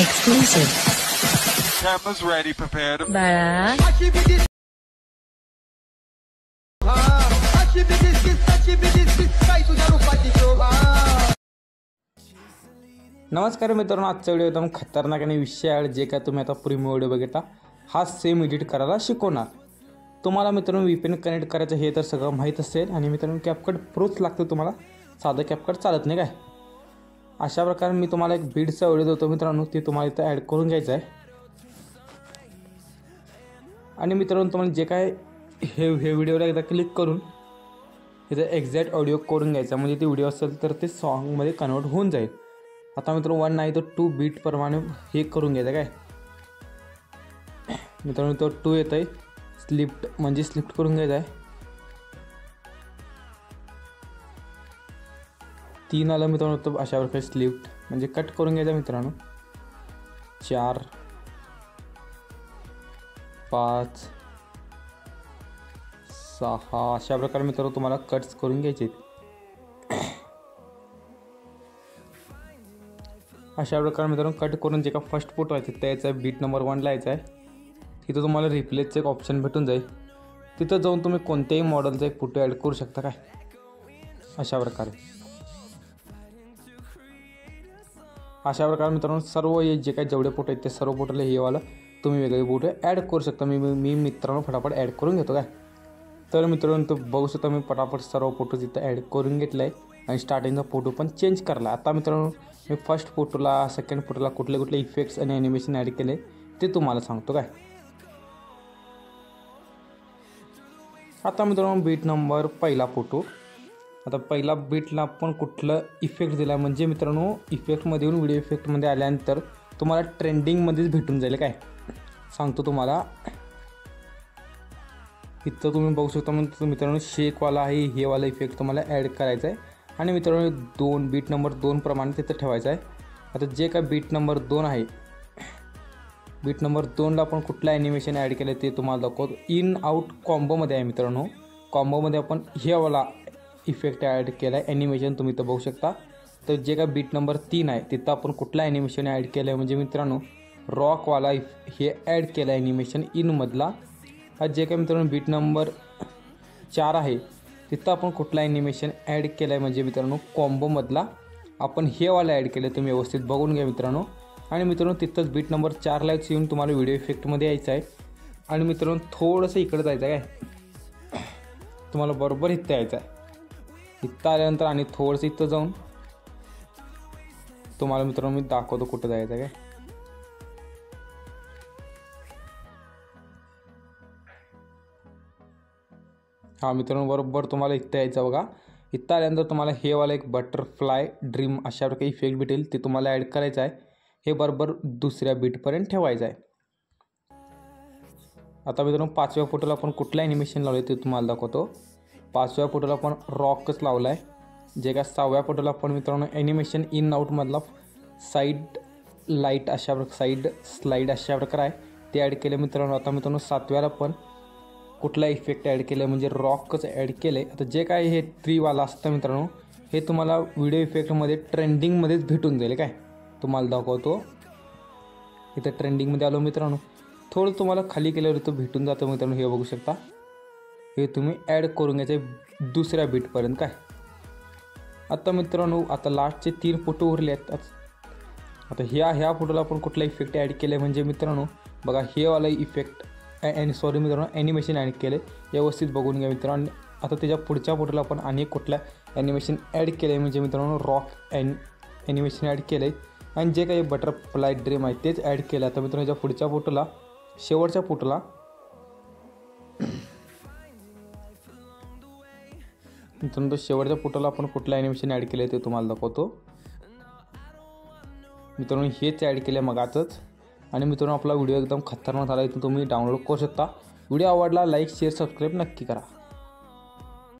Exclusive. Cameras ready, prepared. बाळा नमस्कार मित्रांनो, आजचा व्हिडिओ एकदम खतरनाक आणि विषय आहे जे काय तुम्ही आता प्रीमियम व्हिडिओ बघितला हा सेम एडिट करायला शिकवणार तुम्हाला. मित्रांनो VPN कनेक्ट करायचं हे तर सगळं माहीत असेल आणि मित्रांनो कॅपकट प्रोच लागतं तुम्हाला, साधं कॅपकट चालत नाही काय. अशा प्रकारे मी तुम्हाला एक बीडचा व्हिडिओ देतो मित्रांनो, ते तुम्हाला इथं ॲड करून घ्यायचं आहे. आणि मित्रांनो तुम्हाला जे काय हे व्हिडिओला एकदा क्लिक करून इथं एक्झॅक्ट ऑडिओ करून घ्यायचा, म्हणजे ते व्हिडिओ असेल तर ते सॉन्गमध्ये कन्वर्ट होऊन जाईल. आता मित्रांनो 1 नाही तर 2 बीट प्रमाणे हे करून घ्यायचं काय. मित्रांनो तो 2 येत आहे, स्लिफ्ट म्हणजे स्लिफ्ट करून घ्यायचं आहे. 3 आलं मित्रांनो, तो अशा प्रकारे स्लिफ्ट म्हणजे कट करून घ्यायचा मित्रांनो. 4 5 6 अशा प्रकारे मित्रांनो तुम्हाला कट्स करून घ्यायचे. अशा प्रकारे मित्रांनो कट करून जे का फर्स्ट फोटो आहे तिथं यायचं आहे, बीट नंबर 1 यायचं आहे. तिथं तुम्हाला रिप्लेसचं एक ऑप्शन भेटून जाईल, तिथं जाऊन तुम्ही कोणत्याही मॉडेलचा एक फोटो ॲड करू शकता काय. अशा प्रकारे मित्रांनो सर्व हे जे काही जेवढे फोटो आहेत ते सर्व फोटोला हे वाला तुम्ही वेगळे फोटो ॲड करू शकता. मी मित्रांनो फटाफट ॲड करून घेतो काय. तर मित्रांनो तो बघू शकता मी फटाफट सर्व फोटो तिथं ॲड करून घेतला आहे आणि स्टार्टिंगचा फोटो पण चेंज करला. आता मित्रांनो मी फर्स्ट फोटोला सेकंड फोटोला कुठले इफेक्ट्स आणि ॲनिमेशन ॲड केले ते तुम्हाला सांगतो काय. आता मित्रांनो बीट नंबर पहिला फोटो, आता पहिला बीटला आपण कुठलं इफेक्ट दिला म्हणजे मित्रांनो इफेक्टमध्ये येऊन व्हिडिओ इफेक्टमध्ये आल्यानंतर तुम्हाला ट्रेंडिंगमध्येच भेटून जाईल काय. सांगतो तुम्हाला, इथं तुम्ही बघू शकता म्हणजे मित्रांनो शेकवाला आहे, हे वाला इफेक्ट तुम्हाला ॲड करायचा आहे. आणि मित्रांनो बीट नंबर 2 प्रमाणे तिथं ठेवायचं आहे. आता जे काय बीट नंबर 2 आहे, बीट नंबर 2ला आपण कुठलं ॲनिमेशन ॲड केलं ते तुम्हाला दाखवतो. इन आउट कॉम्बोमध्ये आहे मित्रांनो, कॉम्बोमध्ये आपण हे वाला इफेक्ट ॲड केला आहे ॲनिमेशन तुम्ही इथं बघू शकता. तर जे काय बीट नंबर 3 आहे तिथं आपण कुठलं ॲनिमेशन ॲड केलं आहे म्हणजे मित्रांनो रॉकवाला हे ॲड केलं आहे ॲनिमेशन इनमधला. हा जे काय मित्रांनो बीट नंबर 4 आहे तिथं आपण कुठला ॲनिमेशन ॲड केलं आहे म्हणजे मित्रांनो कॉम्बोमधला आपण हे वाला ॲड केलं, तुम्ही व्यवस्थित बघून घ्या मित्रांनो. आणि मित्रांनो तिथंच बीट नंबर 4लाच येऊन तुम्हाला व्हिडिओ इफेक्टमध्ये यायचं आहे. आणि मित्रांनो थोडंसं इकडं जायचं आहे काय, तुम्हाला बरोबर इथं यायचं आहे. इथं आल्यानंतर आणि थोडंसं इथं जाऊन तुम्हाला मित्रांनो मी दाखवतो कुठं जायचं आहे काय. हा मित्रांनो बरोबर तुम्हाला इथं यायचं बघा. इथं आल्यानंतर तुम्हाला हे वाला एक बटरफ्लाय ड्रीम अशा प्रकारे इफेक्ट भेटेल, ते तुम्हाला ॲड करायचं आहे. हे बरोबर दुसऱ्या बीटपर्यंत ठेवायचं आहे. आता मित्रांनो 5व्या फोटोला आपण कुठलं ॲनिमेशन लावलं आहे ते तुम्हाला दाखवतो. 5व्या फोटोला आपण रॉकच लावला आहे. जे काय 6व्या फोटोला आपण मित्रांनो ॲनिमेशन इन आउटमधला साईड लाईट अशा प्रकारे साईड स्लाईड अशा प्रकारे आहे ते ॲड केले मित्रांनो. आता मित्रांनो 7व्याला पण कुठला इफेक्ट ॲड केलं आहे म्हणजे रॉकच ॲड केलं आहे. आता जे काय हे ट्रीवाला असतं मित्रांनो हे तुम्हाला व्हिडिओ इफेक्टमध्ये ट्रेंडिंगमध्येच भेटून जाईल काय. तुम्हाला दाखवतो इथं ट्रेंडिंगमध्ये आलो मित्रांनो, थोडं तुम्हाला खाली केल्यावर इथं भेटून जातं मित्रांनो. हे बघू शकता, हे तुम्ही ॲड करून घ्यायचं आहे दुसऱ्या बीटपर्यंत काय. आता मित्रांनो आता लास्टचे 3 फोटो उरले आहेत. आता ह्या फोटोला आपण कुठला इफेक्ट ॲड केलं आहे म्हणजे मित्रांनो बघा हे वाला इफेक्ट मित्रांनो ॲनिमेशन ॲड केले, व्यवस्थित बघून घ्या मित्रांनो. आता त्याच्या पुढच्या फोटोला आपण आणि कुठल्या ॲनिमेशन ॲड केलं आहे म्हणजे मित्रांनो रॉक ॲनिमेशन ॲड केलं आहे. आणि जे काही बटरफ्लाय ड्रीम आहे तेच ॲड केलं. आता मित्रांनो याच्या पुढच्या फोटोला शेवटच्या फोटोला मित्रांनो शेवटच्या फोटोला आपण कुठलं ॲनिमेशन ॲड केलं आहे ते तुम्हाला दाखवतो. मित्रांनो हेच ॲड केलं आहे मगाचंच. आणि मित्रांनो आपला व्हिडिओ एकदम खतरनाक झाला, इथून तुम्ही डाउनलोड करू शकता. व्हिडिओ आवडला लाईक शेअर सबस्क्राईब नक्की करा.